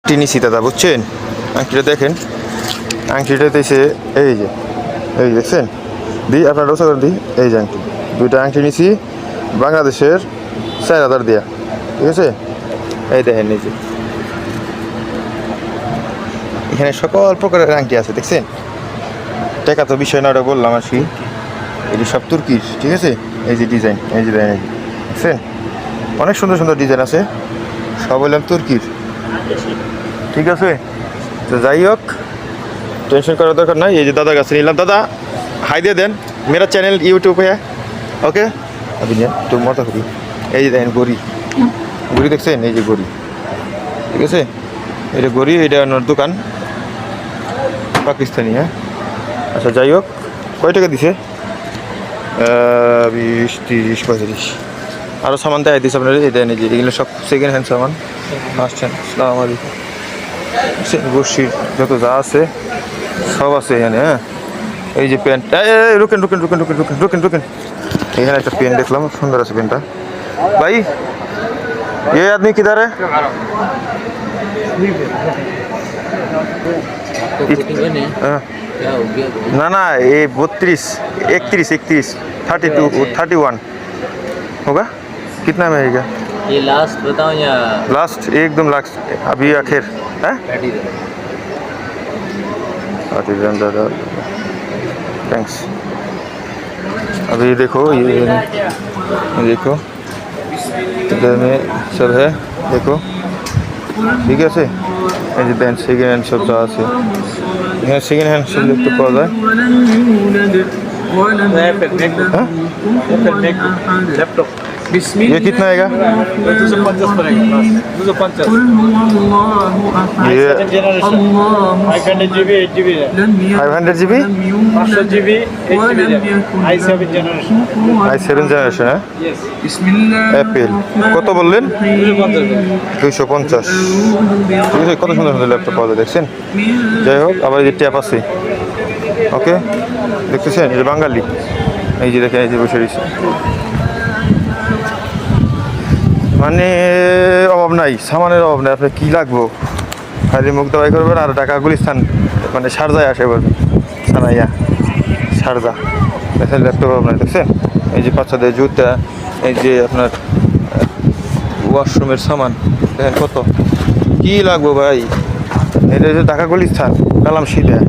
আংটি নিছি দাদা, বুঝছেন? আংটিটা দেখেন, আংটিটা দিয়েছে এই যে, এই দেখছেন, দিই আপনার রোসা করে দিই। এই যে আংটি, দুইটা আংটি নিছি বাংলাদেশের 4,000 দিয়া, ঠিক আছে? এই দেখেন নিজে, এখানে সকল প্রকারের আংটি আছে, দেখছেন? টাকা তো বিষয় না, ওটা বললাম আর কি। এটি সব তুর্কির, ঠিক আছে? এই যে ডিজাইন, এই যে দেখেন, এই যে দেখছেন, অনেক সুন্দর সুন্দর ডিজাইন আছে, সব বললাম তুর্কির, ঠিক আছে? তো যাই হোক, টেনশন করার দরকার নাই। এই যে দাদার কাছে নিলাম। দাদা হাই দিয়ে দেন, মেরা চ্যানেল ইউটিউব হ্যাঁ, ওকে? আপনি একটু মতো করি। এই যে দেখেন গড়ি, গড়ি দেখছেন? এই যে গড়ি, ঠিক আছে? এটা গড়ি, এটা ওনার দোকান, পাকিস্তানি। হ্যাঁ, আচ্ছা যাই হোক, কয় টাকা দিছে? 20, 30, 35। আরও সামান দেয় দিচ্ছে আপনার। এই দেন, এই যে এগুলো সব সেকেন্ড হ্যান্ড সামান। আসছেন, আসসালামু আলাইকুম। বসির যত যা আছে সব আছে এখানে। হ্যাঁ, এই যে প্যান্ট, রুকেন রুকেন রুকেন রুকেন রুকেন রুকেন রুকেন এখানে একটা পেন দেখলাম, সুন্দর আছে পেনটা। ভাই ये आदमी किधर है? ना ना, ये 32, 31, 32, 31 होगा। कितना में आएगा ये? लास्ट बताओ या लास्ट? एकदम लास्ट, अभी आखिर है। दादा थैंक्स। अभी देखो, ये देखो इधर में सब है, देखो, ঠিক আছে? এই যে দেন সেকেন্ড হ্যান্ড সব যা আছে এখানে, সেকেন্ড হ্যান্ড সব দেখতে পাওয়া যায়। लैपटॉप ये कितना आएगा? 250 पड़ेगा। 250 ये 500 GB 8 GB 500 GB 500 GB 8 GB i7 generation। i7 generation. হ্যাঁ, यस অ্যাপেল। কত বললেন? 250। ঠিক আছে, কত সুন্দর সুন্দর ল্যাপটপ পাওয়া যায়, দেখছেন? যাই হোক, আবার এই যে ট্যাপ আছে, ওকে, দেখতেছেন? এই যে বাঙালি, এই যে দেখেন, এই যে বসে রয়েছে, মানে অভাব নাই, সামানের অভাব নাই। আপনার কী লাগবো? খালি মুখ দাবাই করবেন আর ঢাকা গুলিস্তান, মানে শারজায় আসে বলবেন, সানাইয়া শারজা। দেখেন ল্যাপটপ আপনার, দেখছেন? এই যে বাচ্চাদের জুতা, এই যে আপনার ওয়াশরুমের সামান, দেখেন কত কী লাগবো ভাই। এটা হচ্ছে ঢাকা গুলিস্তান, কালাম সিধা,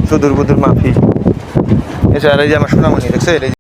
সুদূর বুদুর মাফি। এছাড়া এই যে আমার সোনামণি, দেখছেন?